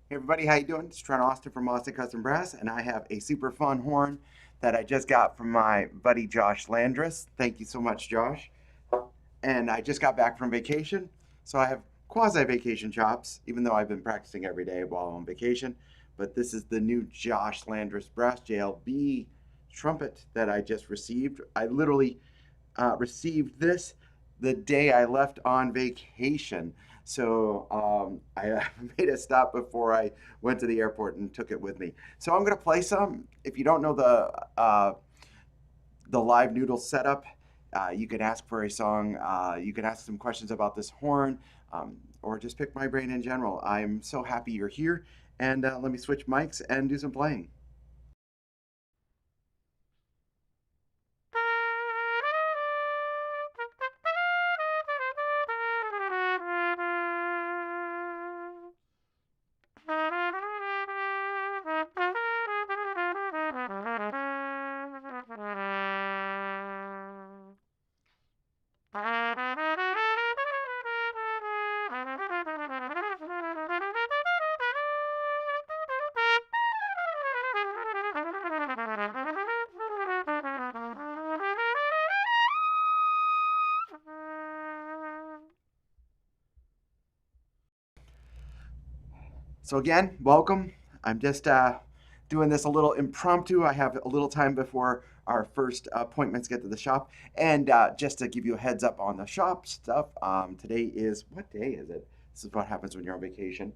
Hey everybody, how you doing? It's Trent Austin from Austin Custom Brass, and I have a super fun horn that I just got from my buddy Josh Landress. Thank you so much, Josh. And I just got back from vacation, so I have quasi-vacation chops, even though I've been practicing every day while on vacation. But this is the new Josh Landress Brass JLB Trumpet that I just received. I literally received this the day I left on vacation. So I made a stop before I went to the airport and took it with me. So I'm going to play some. If you don't know the live Noodles setup, you can ask for a song. You can ask some questions about this horn, or just pick my brain in general. I'm so happy you're here. And let me switch mics and do some playing. So again, welcome. I'm just doing this a little impromptu. I have a little time before our first appointments get to the shop. And just to give you a heads up on the shop stuff, today is, what day is it? This is what happens when you're on vacation.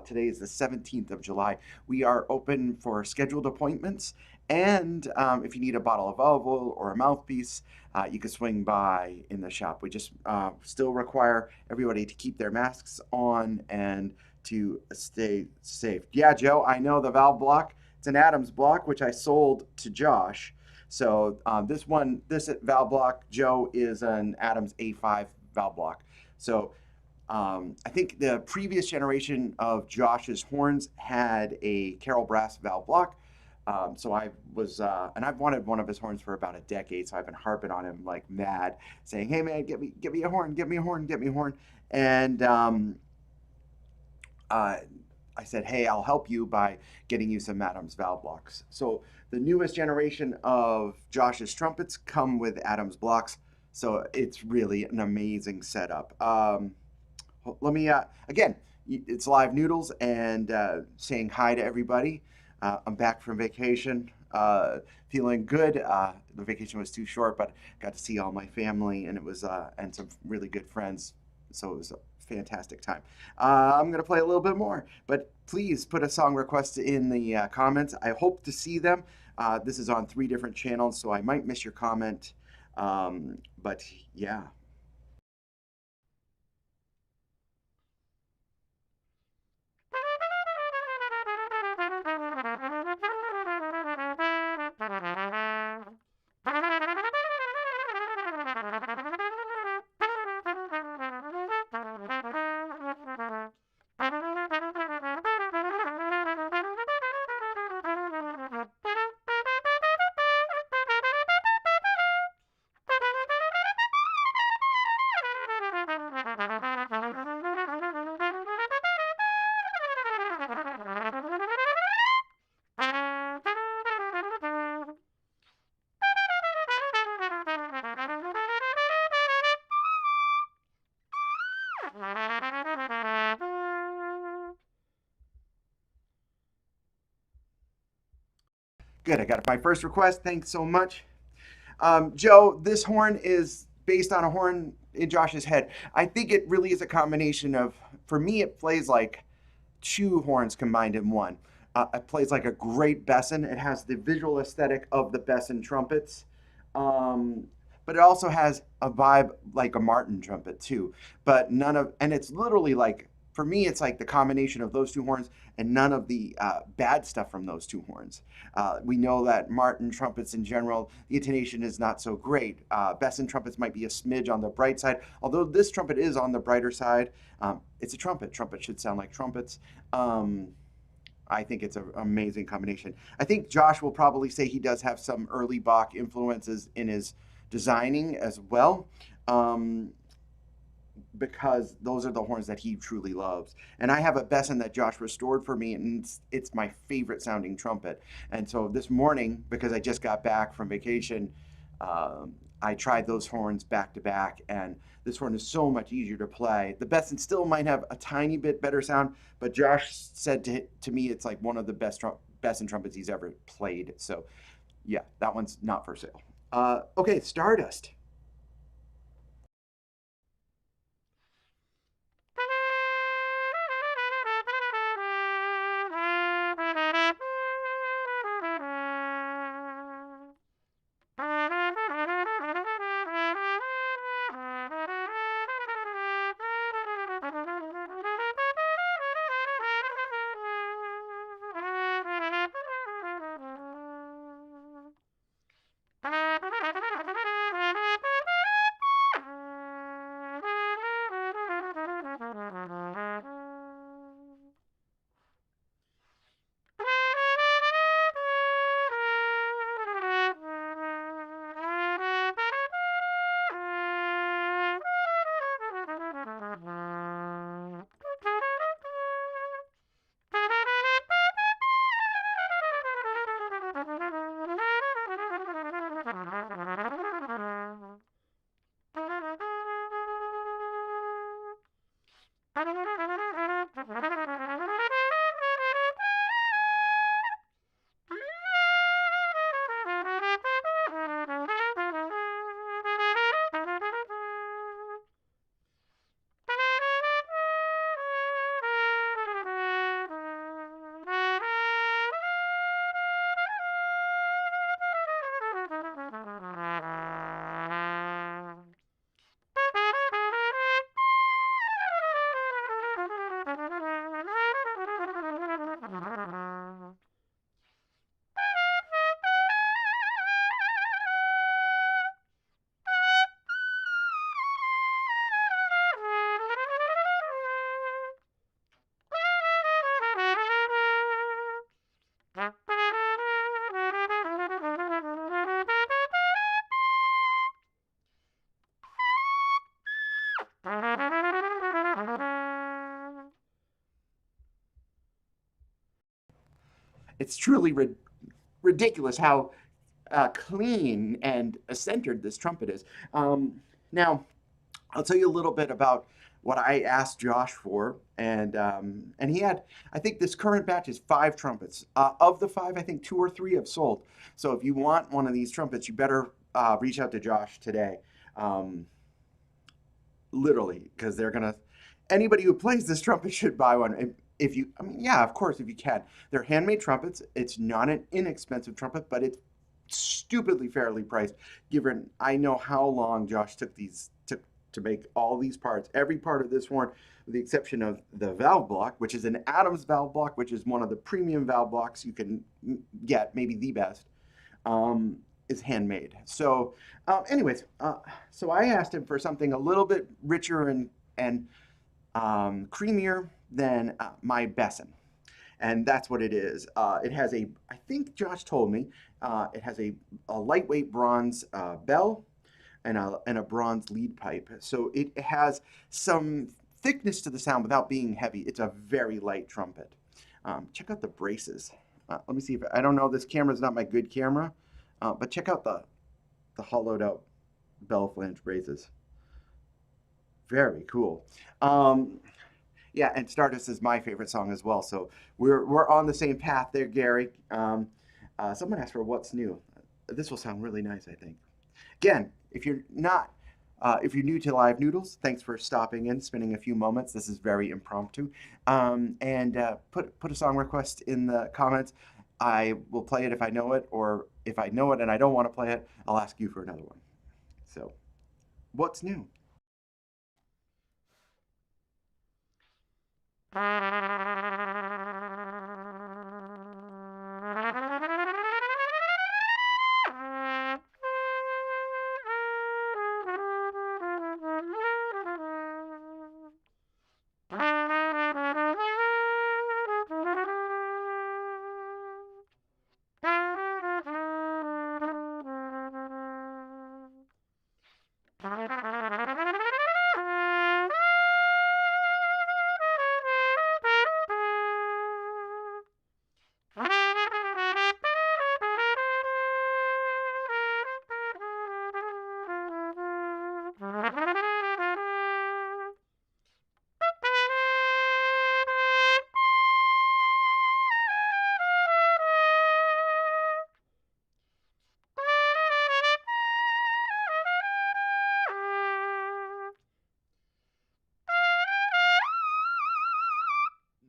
Today is the 17th of July. We are open for scheduled appointments. And if you need a bottle of olive oil or a mouthpiece, you can swing by in the shop. We just still require everybody to keep their masks on and to stay safe. Yeah, Joe, I know the valve block. It's an Adams block, which I sold to Josh. So this valve block, Joe, is an Adams A5 valve block. So I think the previous generation of Josh's horns had a Carroll brass valve block. So I was, and I've wanted one of his horns for about a decade. So I've been harping on him like mad, saying, "Hey man, get me a horn, get me a horn, get me a horn." And I said, "Hey, I'll help you by getting you some Adams valve blocks." So the newest generation of Josh's trumpets come with Adams blocks. So it's really an amazing setup. Let me, again, it's live Noodles and saying hi to everybody. I'm back from vacation, feeling good. The vacation was too short, but got to see all my family and it was, and some really good friends. So it was a fantastic time. I'm going to play a little bit more, but please put a song request in the comments. I hope to see them. This is on 3 different channels, so I might miss your comment. But yeah. Good, I got my first request. Thanks so much. Joe, this horn is based on a horn in Josh's head. I think it really is a combination of, for me, it plays like two horns combined in one. It plays like a great Besson. It has the visual aesthetic of the Besson trumpets, um, but it also has a vibe like a Martin trumpet too. But none of, and it's literally like, for me, it's like the combination of those two horns and none of the bad stuff from those two horns. We know that Martin trumpets in general, the intonation is not so great. Besson trumpets might be a smidge on the bright side, although this trumpet is on the brighter side. It's a trumpet. Trumpet should sound like trumpets. I think it's an amazing combination. I think Josh will probably say he does have some early Bach influences in his designing as well, because those are the horns that he truly loves. And I have a Besson that Josh restored for me, and it's my favorite sounding trumpet. And so this morning, because I just got back from vacation, I tried those horns back to back, and this horn is so much easier to play. The Besson still might have a tiny bit better sound, but Josh said to me it's like one of the best Besson trumpets he's ever played. So yeah, that one's not for sale. Okay, Stardust. It's truly ridiculous how clean and centered this trumpet is. Now, I'll tell you a little bit about what I asked Josh for, and he had, I think this current batch is 5 trumpets. Of the 5, I think 2 or 3 have sold. So if you want one of these trumpets, you better reach out to Josh today. Literally, because they're gonna, anybody who plays this trumpet should buy one. If you, I mean, yeah, of course, if you can. They're handmade trumpets. It's not an inexpensive trumpet, but it's stupidly fairly priced. Given I know how long Josh took to make all these parts, every part of this horn, with the exception of the valve block, which is an Adams valve block, which is one of the premium valve blocks you can get, maybe the best, is handmade. So, so I asked him for something a little bit richer and creamier than my Besson. And that's what it is. It has a, I think Josh told me, it has a lightweight bronze bell and a bronze lead pipe. So it has some thickness to the sound without being heavy. It's a very light trumpet. Check out the braces. Let me see if, I don't know, this camera's not my good camera, but check out the hollowed out bell flange braces. Very cool. Yeah, and Stardust is my favorite song as well. So we're on the same path there, Gary. Someone asked for what's new. This will sound really nice, I think. Again, if you're not If you're new to Live Noodles, thanks for stopping in, spending a few moments. This is very impromptu. And put a song request in the comments. I will play it if I know it, or if I know it and I don't want to play it, I'll ask you for another one. So, what's new?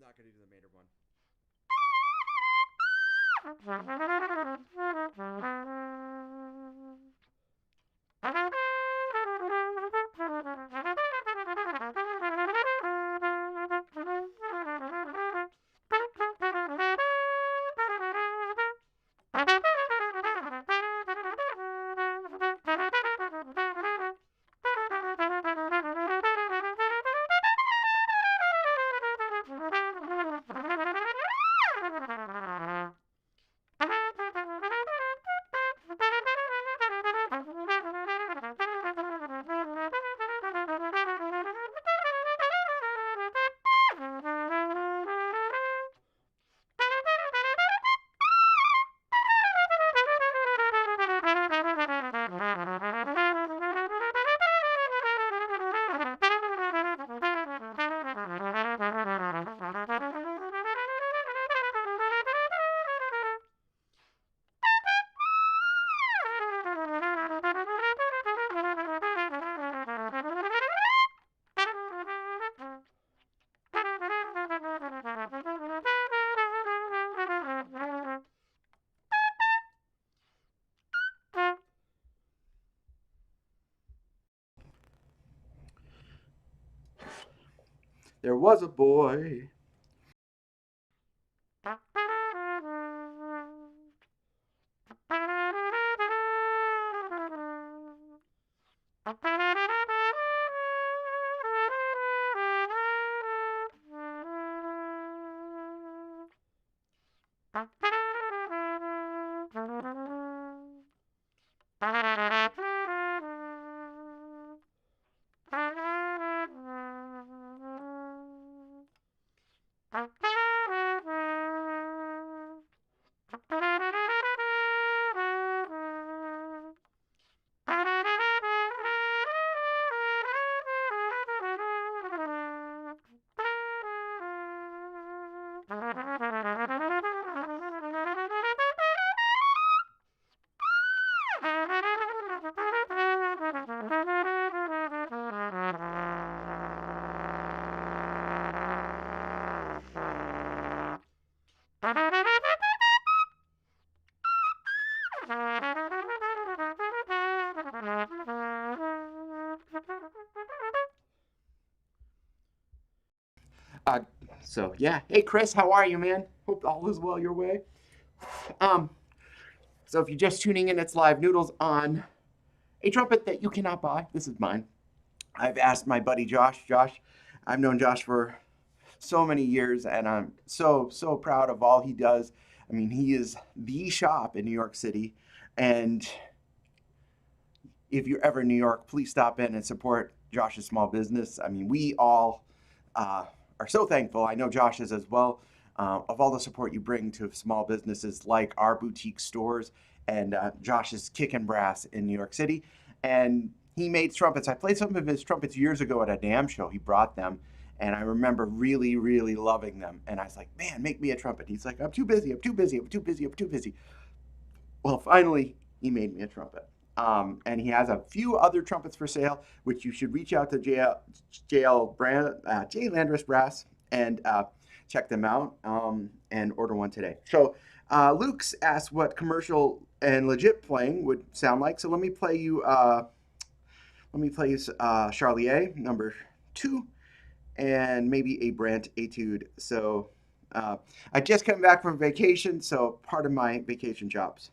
Not gonna do the major one. There was a boy. Uh, so yeah. Hey Chris, how are you, man? Hope all is well your way. Um, so if you're just tuning in, it's Live Noodles on a trumpet that you cannot buy. This is mine. I've asked my buddy Josh. Josh, I've known Josh for so many years, and I'm so proud of all he does. I mean, he is the shop in New York City, and if you're ever in New York, please stop in and support Josh's small business. I mean, we all are so thankful. I know Josh is as well. Of all the support you bring to small businesses like our boutique stores and Josh's Kick and Brass in New York City. And he made trumpets. I played some of his trumpets years ago at a NAMM show. He brought them. And I remember really loving them. And I was like, man, make me a trumpet. He's like, I'm too busy. Well, finally, he made me a trumpet. And he has a few other trumpets for sale, which you should reach out to J Landress Brass and check them out and order one today. So Luke's asked what commercial and legit playing would sound like. So let me play you Charlier number 2 and maybe a Brandt Etude. So I just come back from vacation, so part of my vacation jobs.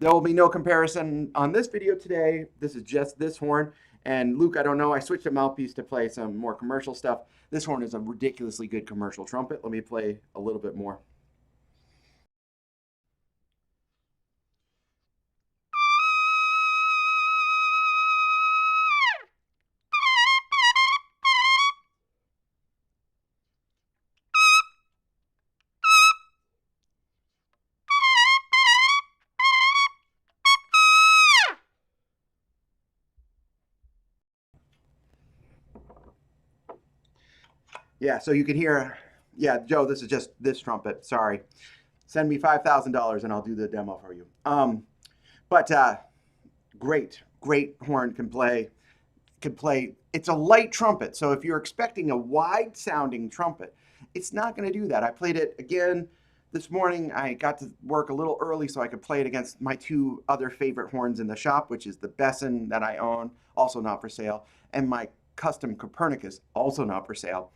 There will be no comparison on this video today. This is just this horn. And Luke, I don't know, I switched a mouthpiece to play some more commercial stuff. This horn is a ridiculously good commercial trumpet. Let me play a little bit more. Yeah, so you can hear, yeah, Joe, this is just this trumpet. Sorry. Send me $5,000 and I'll do the demo for you. But great, great horn can play. It's a light trumpet, so if you're expecting a wide sounding trumpet, it's not going to do that. I played it again this morning. I got to work a little early so I could play it against my 2 other favorite horns in the shop, which is the Besson that I own, also not for sale, and my custom Copernicus, also not for sale.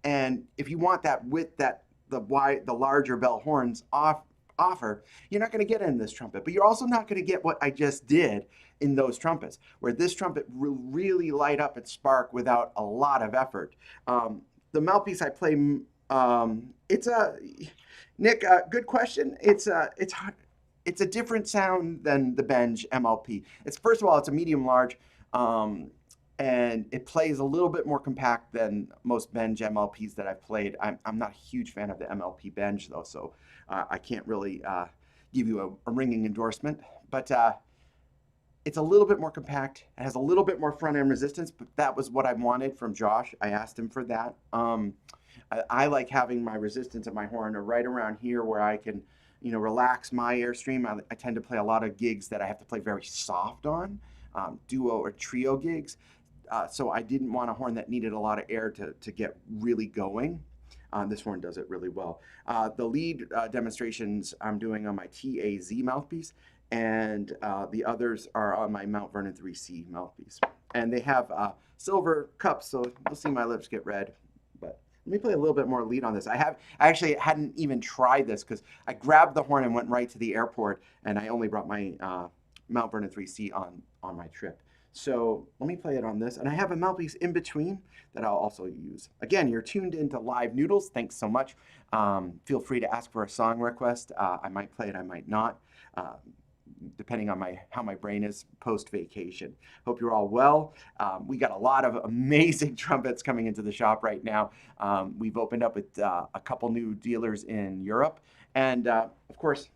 And if you want that width that the larger bell horns offer, you're not going to get it in this trumpet, but you're also not going to get what I just did in those trumpets, where this trumpet will really light up and spark without a lot of effort. The mouthpiece I play, it's a Nick. Good question. It's a different sound than the Benge MLP. It's first of all, it's a medium large. And it plays a little bit more compact than most Benge MLPs that I've played. I'm not a huge fan of the MLP Benge though, so I can't really give you a ringing endorsement. But it's a little bit more compact. It has a little bit more front end resistance, but that was what I wanted from Josh. I asked him for that. I like having my resistance of my horn right around here where I can, relax my airstream. I tend to play a lot of gigs that I have to play very soft on, duo or trio gigs. So I didn't want a horn that needed a lot of air to get really going. This horn does it really well. The lead demonstrations I'm doing on my TAZ mouthpiece, and the others are on my Mount Vernon 3C mouthpiece. And they have silver cups, so you'll see my lips get red. But let me play a little bit more lead on this. I actually hadn't even tried this because I grabbed the horn and went right to the airport, and I only brought my Mount Vernon 3C on my trip. So let me play it on this. And I have a mouthpiece in between that I'll also use. Again, you're tuned into Live Noodles. Thanks so much. Feel free to ask for a song request. I might play it, I might not, depending on how my brain is post-vacation. Hope you're all well. We got a lot of amazing trumpets coming into the shop right now. We've opened up with a couple new dealers in Europe. And of course,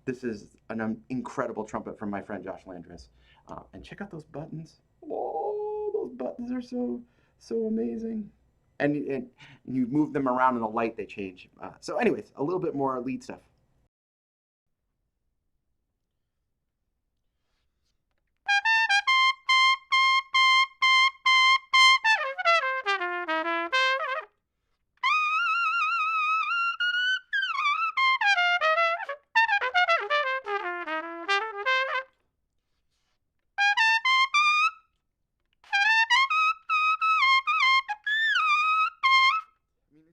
this is an incredible trumpet from my friend Josh Landress. And check out those buttons. Oh, those buttons are so amazing. And you move them around in the light, they change. So anyways, a little bit more lead stuff. I mean,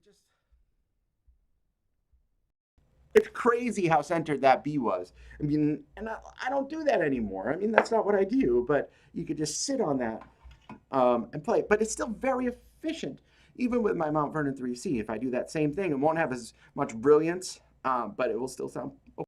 it's crazy how centered that B was. I mean, and I don't do that anymore. I mean, that's not what I do, but you could just sit on that and play. But it's still very efficient, even with my Mount Vernon 3C. If I do that same thing, it won't have as much brilliance, but it will still sound okay.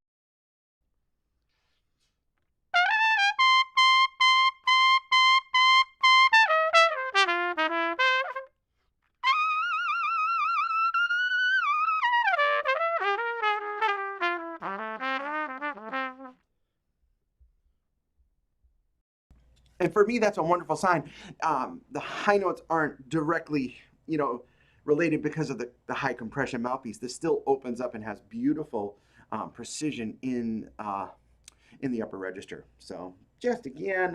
And for me, that's a wonderful sign. The high notes aren't directly, you know, related because of the high compression mouthpiece. This still opens up and has beautiful precision in the upper register. So just again,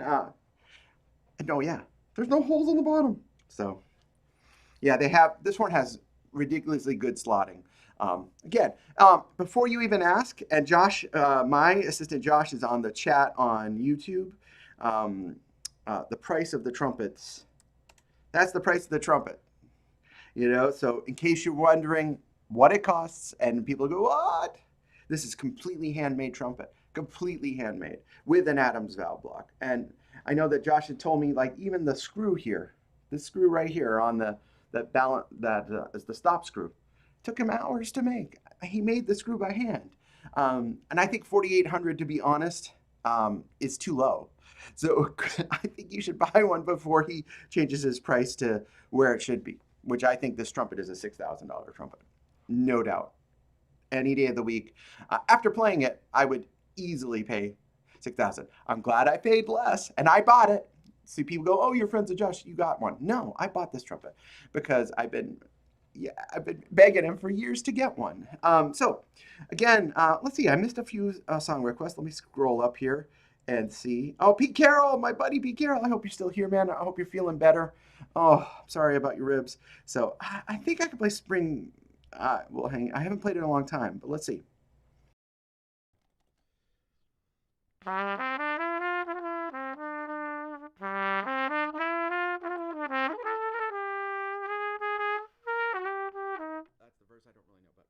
no, yeah, there's no holes on the bottom. So yeah, this one has ridiculously good slotting. Again, before you even ask, and Josh, my assistant Josh is on the chat on YouTube. The price of the trumpets. That's the price of the trumpet. You know, so in case you're wondering what it costs, and people go, what? This is completely handmade trumpet, completely handmade with an Adams valve block. And I know that Josh had told me, like, even the screw here, this screw right here on that balance that is the stop screw, took him hours to make. He made the screw by hand, and I think 4,800, to be honest, is too low. So I think you should buy one before he changes his price to where it should be, which I think this trumpet is a $6,000 trumpet, no doubt. Any day of the week. After playing it, I would easily pay 6,000. I'm glad I paid less, and I bought it. See, people go, "Oh, you're friends with Josh. You got one." No, I bought this trumpet because I've been begging him for years to get one. So, again, let's see. I missed a few song requests. Let me scroll up here and see. Oh, Pete Carroll, my buddy Pete Carroll. I hope you're still here, man. I hope you're feeling better. Oh, sorry about your ribs. So, I think I can play Spring. Well, I haven't played it in a long time, but let's see. That's the verse I don't really know, but.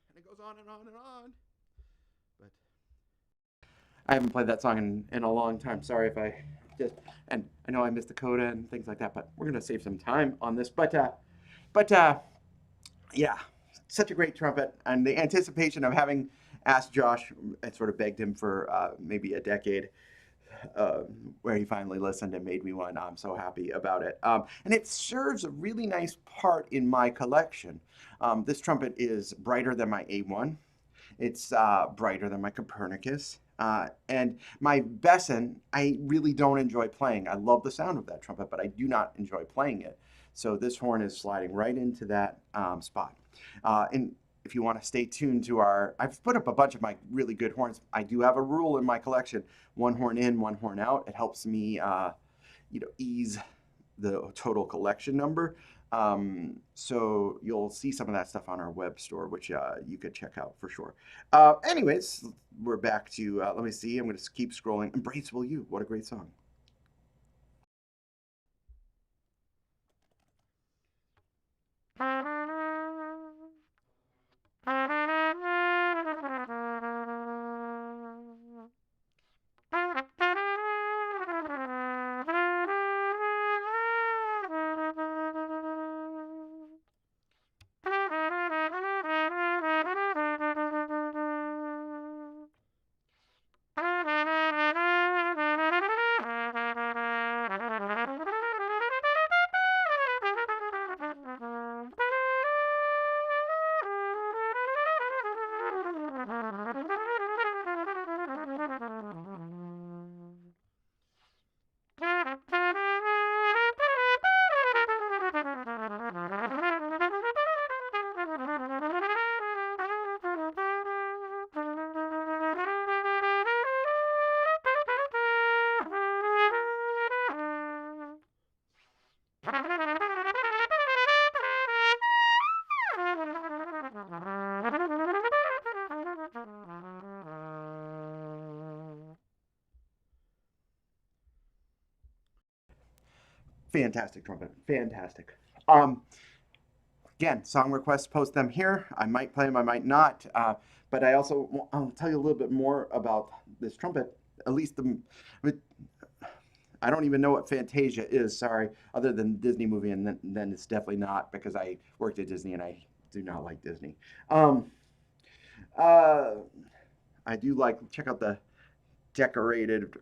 And it goes on and on and on. But I haven't played that song in a long time. Sorry if I just, and I know I missed the coda and things like that, but we're gonna save some time on this. But yeah, such a great trumpet, and the anticipation of having asked Josh, I sort of begged him for maybe a decade, uh, where he finally listened and made me one. I'm so happy about it. And it serves a really nice part in my collection. This trumpet is brighter than my A1. It's brighter than my Copernicus. And my Besson, I really don't enjoy playing. I love the sound of that trumpet, but I do not enjoy playing it. So this horn is sliding right into that spot. And if you want to stay tuned to I've put up a bunch of my really good horns. I do have a rule in my collection: one horn in, one horn out. It helps me, ease the total collection number. So you'll see some of that stuff on our web store, which you could check out for sure. Anyways, we're back to, let me see, I'm going to keep scrolling. Embrace Will You. What a great song. Fantastic trumpet. Fantastic. Um, Again, song requests, post them here. I might play them, I might not. But I'll tell you a little bit more about this trumpet. At least I don't even know what Fantasia is, sorry, other than Disney movie, and then it's definitely not, because I worked at Disney and I do not like Disney. Um, uh, I do check out the decorated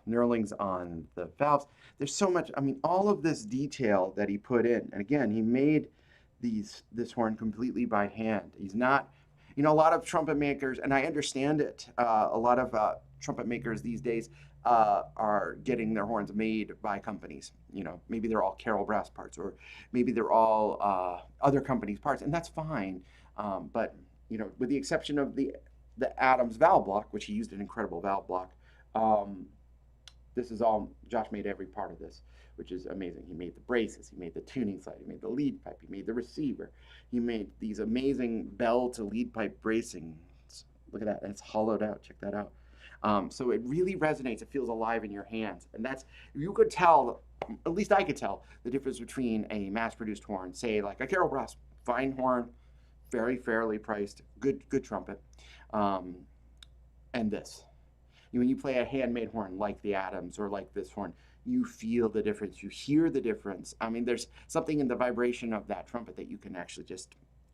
knurlings on the valves. There's so much, I mean, all of this detail that he put in. And again, he made this horn completely by hand. He's not, a lot of trumpet makers, and I understand it, a lot of trumpet makers these days are getting their horns made by companies. Maybe they're all Carroll Brass parts, or maybe they're all other companies' parts, and that's fine. But with the exception of the Adams valve block, which he used an incredible valve block, um, this is all Josh made every part of this, which is amazing. He made the braces, he made the tuning slide, he made the lead pipe, he made the receiver, he made these amazing bell to lead pipe bracings. Look at that, and it's hollowed out. Check that out. So it really resonates. It feels alive in your hands, and you could tell, at least I could tell, the difference between a mass-produced horn, say like a Carroll Brass fine horn, very fairly priced, good trumpet, um, and this. When you play a handmade horn like the Adams or like this horn, you feel the difference. You hear the difference. I mean, there's something in the vibration of that trumpet that you can actually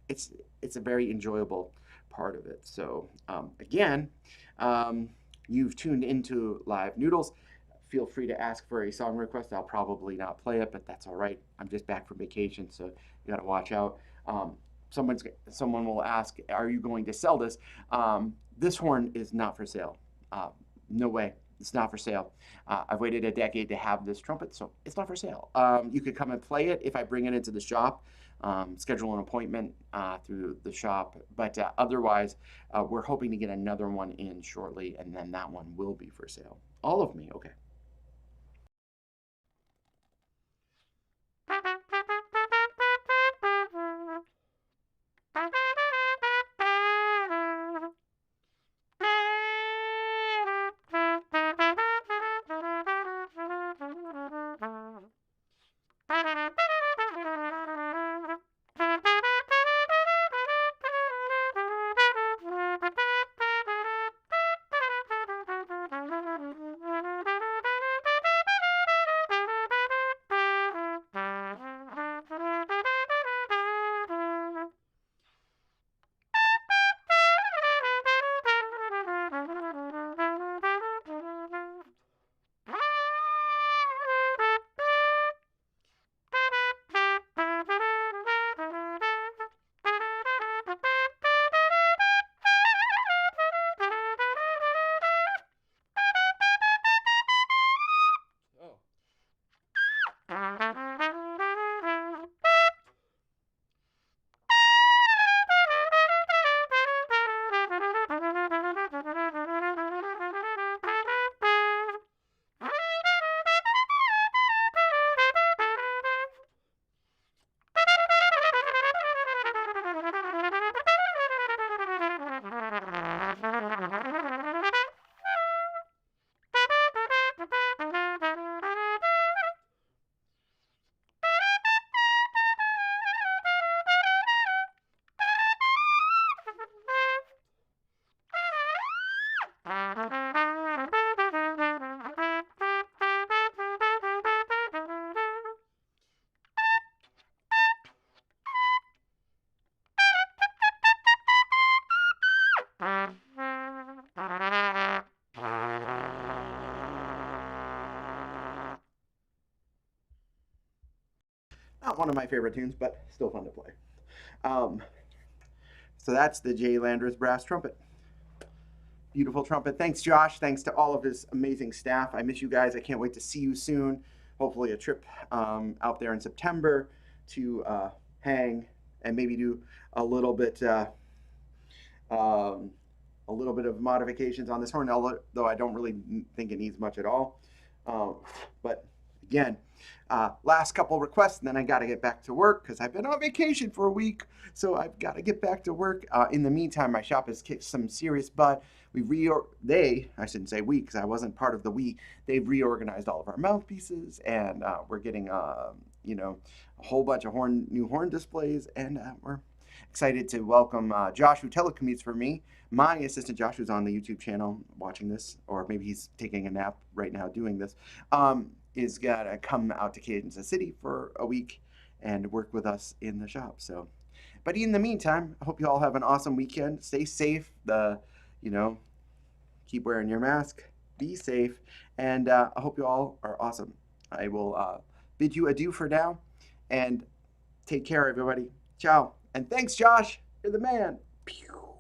it's a very enjoyable part of it. So again, you've tuned into Live Noodles. Feel free to ask for a song request. I'll probably not play it, but that's all right. I'm just back from vacation, so you got to watch out. Someone will ask, "Are you going to sell this?" This horn is not for sale. No way. It's not for sale. I've waited a decade to have this trumpet, so it's not for sale. You could come and play it if I bring it into the shop, schedule an appointment through the shop. But otherwise, we're hoping to get another one in shortly, and then that one will be for sale. All of me, okay. Not one of my favorite tunes, but still fun to play. Um, so that's the J Landress brass trumpet. Beautiful trumpet. Thanks, Josh. Thanks to all of his amazing staff. I miss you guys. I can't wait to see you soon. Hopefully a trip out there in September to hang and maybe do a little bit of modifications on this horn, though I don't really think it needs much at all. But again, last couple requests, and then I got to get back to work because I've been on vacation for a week. So I've got to get back to work. In the meantime, my shop has kicked some serious butt. I shouldn't say we because I wasn't part of the we. They've reorganized all of our mouthpieces, and we're getting a whole bunch of new horn displays, and we're excited to welcome Josh, who telecommutes for me. My assistant Josh, who's on the YouTube channel watching this, or maybe he's taking a nap right now doing this, is gonna come out to Kansas City for a week and work with us in the shop. So, but in the meantime, I hope you all have an awesome weekend. Stay safe. Keep wearing your mask. Be safe, and I hope you all are awesome. I will bid you adieu for now, and take care, everybody. Ciao. And thanks, Josh. You're the man. Pew.